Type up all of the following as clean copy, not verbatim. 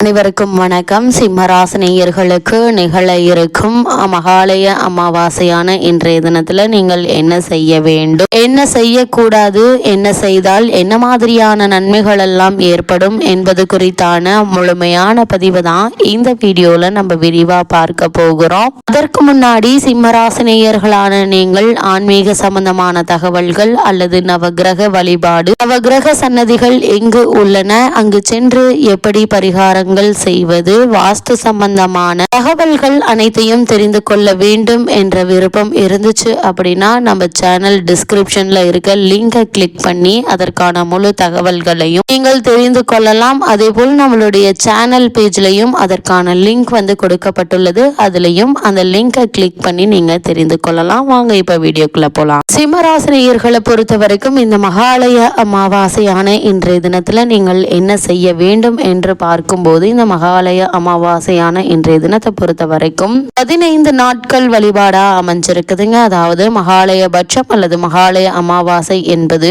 அனைவருக்கும் வணக்கம். சிம்மராசினியர்களுக்கு நிகழ இருக்கும் மகாலய அமாவாசையான இன்றைய தினத்துல நீங்கள் என்ன செய்ய வேண்டும், என்ன செய்யக்கூடாது, என்ன செய்தால் என்ன மாதிரியான நன்மைகள் எல்லாம் ஏற்படும் என்பது குறித்தான முழுமையான பதிவு தான் இந்த வீடியோல நம்ம விரிவா பார்க்க போகிறோம். அதற்கு முன்னாடி சிம்மராசினியர்களான நீங்கள் ஆன்மீக சம்பந்தமான தகவல்கள் அல்லது நவகிரக வழிபாடு, நவகிரக சன்னதிகள் எங்கு உள்ளன, அங்கு சென்று எப்படி பரிகாரங்கள் செய்வது, வாஸ்து சம்பந்தமான தகவல்கள் அனைத்தையும் தெரிந்து கொள்ள வேண்டும் என்ற விருப்பம் இருந்துச்சு அப்படின்னா நம்ம சேனல் டிஸ்கிரிப்ஷன்ல இருக்க லிங்கை கிளிக் பண்ணி அதற்கான முழு தகவல்களையும் நீங்கள் தெரிந்து கொள்ளலாம். அதே போல் நம்மளுடைய சேனல் பேஜ்லயும் அதற்கான லிங்க் கொடுக்கப்பட்டுள்ளது. அதுலயும் அந்த லிங்கை கிளிக் பண்ணி நீங்க தெரிந்து கொள்ளலாம். வாங்க இப்ப வீடியோக்குள்ள போலாம். சிம்மராசினியர்களை பொறுத்த வரைக்கும் இந்த மகாலய அமாவாசையான இன்றைய தினத்துல நீங்கள் என்ன செய்ய வேண்டும் என்று பார்க்கும்போது, இந்த மகாலய அமாவாசையான இன்றைய தினத்தை பொறுத்த வரைக்கும் 15 நாட்கள் வழிபாடா அமைஞ்சிருக்குதுங்க. அதாவது மகாலய பட்சம் அல்லது மகாலய அமாவாசை என்பது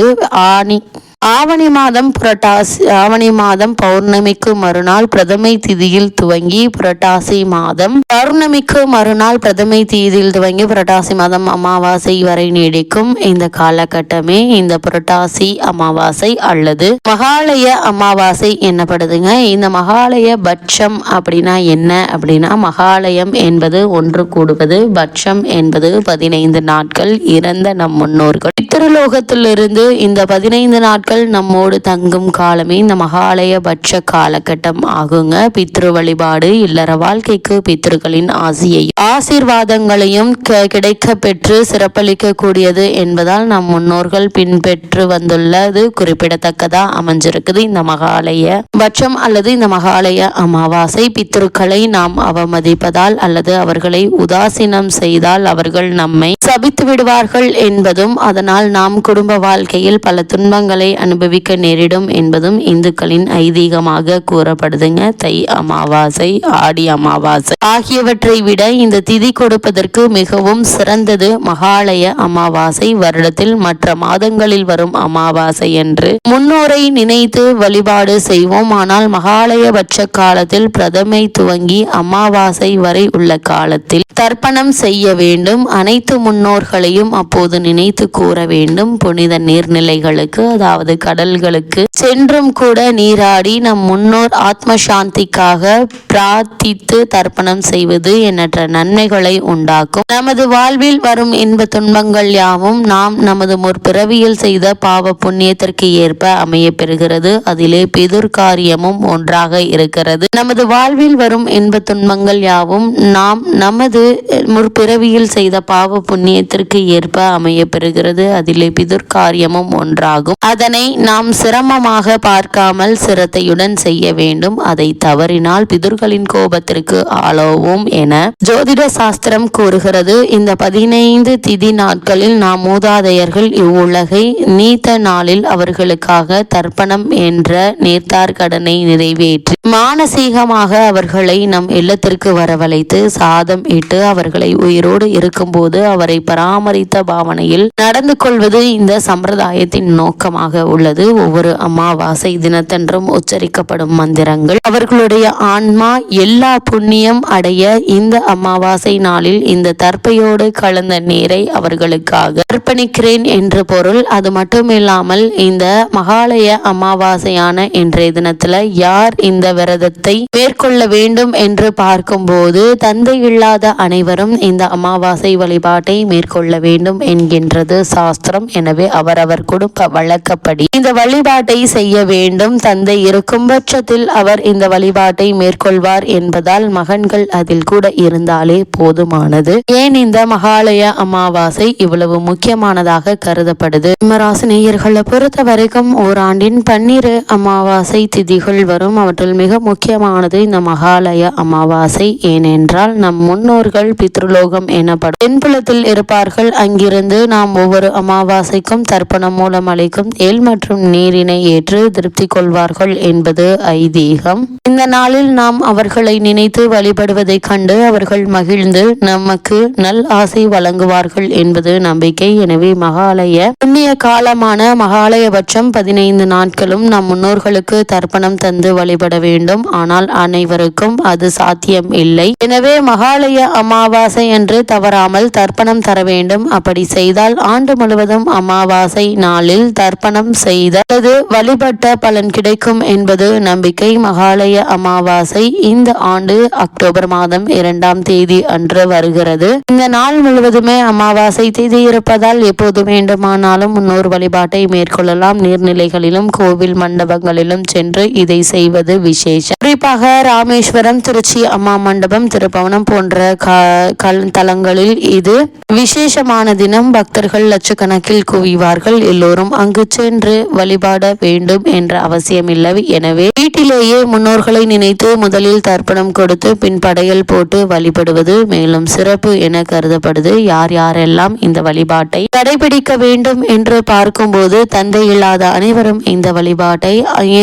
ஆவணி மாதம் பௌர்ணமிக்கு மறுநாள் பிரதமை திதியில் துவங்கி புரட்டாசி மாதம் பௌர்ணமிக்கு மறுநாள் பிரதமை திதியில் துவங்கி புரட்டாசி மாதம் அமாவாசை வரை நீடிக்கும் இந்த காலகட்டமே இந்த புரட்டாசி அமாவாசை அல்லது மகாலய அமாவாசை என்னப்படுதுங்க. இந்த மகாலய பட்சம் அப்படின்னா என்ன அப்படின்னா, மகாலயம் என்பது ஒன்று கூடுவது, பட்சம் என்பது 15 நாட்கள் இறந்த நம் முன்னோர்கள் பித்ருலோகத்திலிருந்து இந்த 15 நாட்கள் நம்மோடு தங்கும் காலமே இந்த மகாலய பட்ச காலகட்டம் ஆகுங்க. பித்ரு வழிபாடு இல்லற வாழ்க்கைக்கு பித்ருக்களின் ஆசீர்வாதங்களையும் கிடைக்க பெற்று சிறப்பளிக்க கூடியது என்பதால் நம் முன்னோர்கள் பின்பற்று வந்துள்ளது குறிப்பிடத்தக்கதா அமைஞ்சிருக்குது. இந்த மகாலய பட்சம் அல்லது இந்த மகாலய அமாவாசை பித்ருக்களை நாம் அவமதிப்பதால் அல்லது அவர்களை உதாசீனம் செய்தால் அவர்கள் நம்மை சபித்து விடுவார்கள் என்பதும், அதனால் நாம் குடும்ப வாழ்க்கையில் பல துன்பங்களை அனுபவிக்க நேரிடும் என்பதும் இந்துக்களின் ஐதீகமாக கூறப்படுதுங்க. தை அமாவாசை, ஆடி அமாவாசை ஆகியவற்றை விட இந்த திதி கொடுப்பதற்கு மிகவும் சிறந்தது மகாலய அமாவாசை. வருடத்தில் மற்ற மாதங்களில் வரும் அமாவாசை என்று முன்னோரை நினைத்து வழிபாடு செய்வோம். ஆனால் மகாலய பட்ச காலத்தில் பிரதமை துவங்கி அமாவாசை வரை உள்ள காலத்தில் தர்ப்பணம் செய்ய வேண்டும். அனைத்து முன்னோர்களையும் அப்போது நினைத்து கூற வேண்டும். புனித நீர்நிலைகளுக்கு அதாவது கடல்களுக்கு சென்றும் கூட நீராடி நம் முன்னோர் ஆத்ம சாந்திக்காக பிரார்த்தித்து தர்ப்பணம் செய்வது எண்ணற்ற நன்மைகளை உண்டாக்கும். நமது வாழ்வில் வரும் இன்ப துன்பங்கள் யாவும் நாம் நமது முற்பிறவியில் செய்த பாவ புண்ணியத்திற்கு ஏற்ப அமைய பெறுகிறது. அதிலே பிதுர் காரியமும் ஒன்றாக இருக்கிறது. நமது வாழ்வில் வரும் இன்ப துன்பங்கள் யாவும் நாம் நமது முற்பிறவியில் செய்த பாவ புண்ணியத்திற்கு ஏற்ப அமைய பெறுகிறது. அதிலே பிதுர் காரியமும் ஒன்றாகும். அதனை நாம் சிரமமாக பார்க்காமல் சிரத்தையுடன் செய்ய வேண்டும். அதை தவறினால் பிதுர்களின் கோபத்திற்கு ஆளாவோம் என ஜோதிட சாஸ்திரம் கூறுகிறது. இந்த 15 திதி நாட்களில் நாம் மூதாதையர்கள் இவ்வுலகை நீத்த நாளில் அவர்களுக்காக தர்ப்பணம் என்ற நேர்த்தார் கடனை நிறைவேற்றி மானசீகமாக அவர்களை நம் இல்லத்திற்கு வரவழைத்து சாதம் இட்டு அவர்களை உயிரோடு இருக்கும்போது அவரை பராமரித்த பாவனையில் நடந்து கொள்வது இந்த சம்பிரதாயத்தின் நோக்கமாக உள்ளது. ஒவ்வொரு அமாவாசை தினத்தன்றும் உச்சரிக்கப்படும் மந்திரங்கள் அவர்களுடைய ஆன்மா எல்லா புண்ணியம் அடைய இந்த அமாவாசை நாளில் இந்த தர்ப்பையோடு கலந்த நீரை அவர்களுக்காக அர்ப்பணிக்கிறேன் என்று பொருள். அது மட்டும் இல்லாமல் இந்த மகாலய அமாவாசையான இன்றைய தினத்துல யார் இந்த விரதத்தை மேற்கொள்ள வேண்டும் என்று பார்க்கும்போது, தந்தை இல்லாத அனைவரும் இந்த அமாவாசை வழிபாட்டை மேற்கொள்ள வேண்டும் என்கின்றது சாஸ்திரம். எனவே அவரவர் குடும்ப வழக்கப்படி இந்த வழிபாட்டை செய்ய வேண்டும். தந்தை இருக்கும் பட்சத்தில் அவர் இந்த வழிபாட்டை மேற்கொள்வார் என்பதால் மகன்கள் அதில் கூட இருந்தாலே போதுமானது. ஏன் இந்த மகாலய அமாவாசை இவ்வளவு முக்கியமானதாக கருதப்படுது? சிம்மராசினியர்களை பொறுத்த வரைக்கும் ஓராண்டின் 12 அமாவாசை திதிகள் வரும். அவற்றில் மிக முக்கியமானது இந்த மகாலய அமாவாசை. ஏனென்றால் நம் முன்னோர்கள் பித்ருலோகம் எனப்படும் தென்புலத்தில் இருப்பார்கள். அங்கிருந்து நாம் ஒவ்வொரு அமாவாசைக்கும் தர்ப்பணம் மூலம் அளிக்கும் நெல் மற்றும் நீரினை ஏற்று திருப்தி கொள்வார்கள் என்பது ஐதீகம். இந்த நாளில் நாம் அவர்களை நினைத்து வழிபடுவதைக் கண்டு அவர்கள் மகிழ்ந்து நமக்கு நல் ஆசை வழங்குவார்கள் என்பது நம்பிக்கை. எனவே மகாலய புண்ணிய காலமான மகாலயபட்சம் 15 நாட்களும் நம் முன்னோர்களுக்கு தர்ப்பணம் தந்து வழிபட வேண்டும். ஆனால் அனைவருக்கும் அது சாத்தியம் இல்லை. எனவே மகாலய அமாவாசை என்று தவறாமல் தர்ப்பணம் தர வேண்டும். அப்படி செய்தால் ஆண்டு முழுவதும் அமாவாசை நாளில் தர்ப்பணம் செய்தது வழிபட்ட பலன் கிடைக்கும் என்பது நம்பிக்கை. மகாலய அமாவாசை இந்த ஆண்டு அக்டோபர் மாதம் 2ஆம் தேதி அன்று வருகிறது. இந்த நாள் முழுவதுமே அமாவாசை தேதி இருப்பதால் எப்போது வேண்டுமானாலும் முன்னோர் வழிபாட்டை மேற்கொள்ளலாம். நீர்நிலைகளிலும் கோவில் மண்டபங்களிலும் சென்று இதை செய்வது விசேஷம். குறிப்பாக ராமேஸ்வரம், திருச்சி அம்மா மண்டபம், திருப்பவனம் போன்ற தலங்களில் இது விசேஷமான தினம். பக்தர்கள் லட்சக்கணக்கில் குவிவார்கள். எல்லோரும் அங்கு சென்று வழிபாட வேண்டும் என்ற அவசியமில்லை. எனவே வீட்டிலேயே முன்னோர்களை நினைத்து முதலில் தர்ப்பணம் கொடுத்து பின் படையல் போட்டு வழிபடுவது மேலும் சிறப்பு என கருதப்படுது. யார் யாரெல்லாம் இந்த வழிபாட்டை கடைபிடிக்க வேண்டும் என்று பார்க்கும்போது தந்தை இல்லாத அனைவரும் இந்த வழிபாட்டை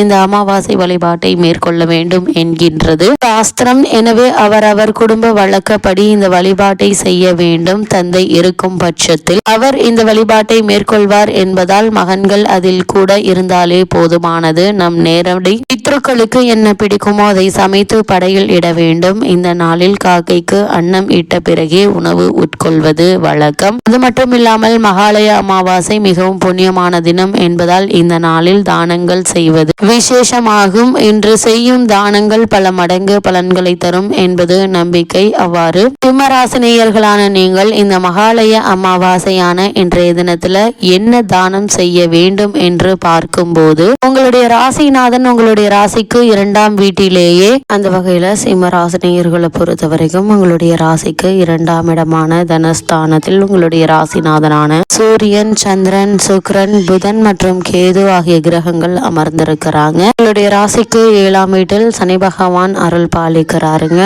இந்த அமாவாசை வழிபாட்டை மேற்கொள்ள வேண்டும் என்கின்றது சாஸ்திரம். எனவே அவரவர் குடும்ப வழக்கப்படி இந்த வழிபாட்டை செய்ய வேண்டும். தந்தை இருக்கும் பட்சத்தில் அவர் இந்த வழிபாட்டை மேற்கொள்வார் என்பதால் மகன்கள் அதில் கூட இருந்தாலே போதுமானது. நம் நேரடி பித்ருக்களுக்கு என்ன பிடிக்குமோ அதை சமைத்து படையில் இட வேண்டும். இந்த நாளில் காக்கைக்கு அன்னம் இட்ட பிறகே உணவு உட்கொள்வது வழக்கம். அது மட்டும் இல்லாமல் மகாலய அமாவாசை மிகவும் புண்ணியமான தினம் என்பதால் இந்த நாளில் தானங்கள் செய்வது விசேஷமாகும். இன்று செய்யும் தானங்கள் பல மடங்கு பலன்களை தரும் என்பது நம்பிக்கை. அவ்வாறு சிம்மராசினியர்களான நீங்கள் இந்த மகாலய அமாவாசையான இன்றைய தினத்துல என்ன தானம் செய்ய வேண்டும் என்று பார்க்கும்போது உங்களுடைய ராசிநாதன் உங்களுடைய ராசிக்கு 2ஆம் வீட்டிலேயே, அந்த வகையில சிம்மராசினியர்களை பொறுத்த வரைக்கும் உங்களுடைய ராசிக்கு 2ஆம் இடமான தனஸ்தானத்தில் உங்களுடைய ராசிநாதனான சூரியன், சந்திரன், சுக்கிரன், புதன் மற்றும் கேது ஆகிய கிரகங்கள் அமர்ந்திருக்கிறாங்க. உங்களுடைய ராசிக்கு 7ஆம் வீட்டில் சனி பகவான் அருள் பாலிக்கிறாருங்க.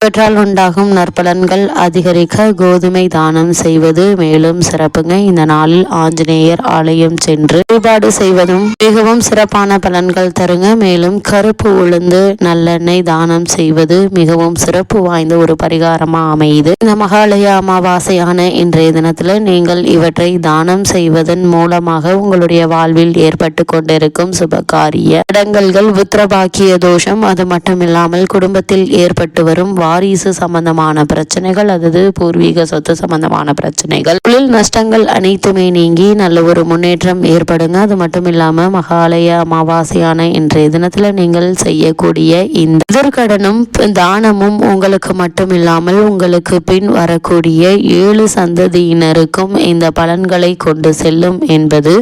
இவற்றால் உண்டாகும் நற்பலன்கள் அதிகரிக்க கோதுமை தானம் செய்வது மேலும் சிறப்புங்க. இந்த நாளில் ஆஞ்சநேயர் ஆலயம் சென்று வழிபாடு செய்வதும் மிகவும் சிறப்பான பலன்கள் தருங்க. மேலும் கருப்பு உளுந்து நல்லெண்ணெய் தானம் செய்வது மிகவும் சிறப்பு வாய்ந்த ஒரு பரிகாரமா அமையுது. இந்த மகாலய அமாவாசையான இன்றைய தினத்துல நீங்கள் இவற்றை தானம் செய்வதன் மூலமாக உங்களுடைய வாழ்வில் ஏற்பட்டு கொண்டிருக்கும் சுபகாரிய தடங்கல்கள், புத்திரபாக்கிய தோஷம், அது மட்டுமில்லாமல் குடும்பத்தில் ஏற்பட்டு வரும் வாரிசு சம்பந்தமான பிரச்சனைகள், அதாவது பூர்வீக சொத்து சம்பந்தமான பிரச்சனைகள், தொழில் நஷ்டங்கள் அனைத்துமே நீங்கி நல்ல ஒரு முன்னேற்றம் ஏற்படுங்க. அது மட்டும் இல்லாம மகாலய அமாவாசையான இன்றைய தினத்துல நீங்கள் செய்யக்கூடிய இந்த எதிர்கடனும் தானமும் உங்களுக்கு மட்டும் இல்லாமல் உங்களுக்கு பின் வரக்கூடிய 7 சந்ததியினருக்கும் இந்த பலன்களை கொண்டு செல்லும் என்பது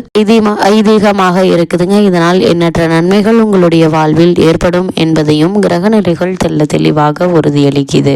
ஐதீகமாக இருக்குதுங்க. இதனால் எண்ணற்ற நன்மைகள் உங்களுடைய வாழ்வில் ஏற்படும் என்பதையும் கிரகநிலைகள் தெளிவாக உறுதியளிக்கிறது.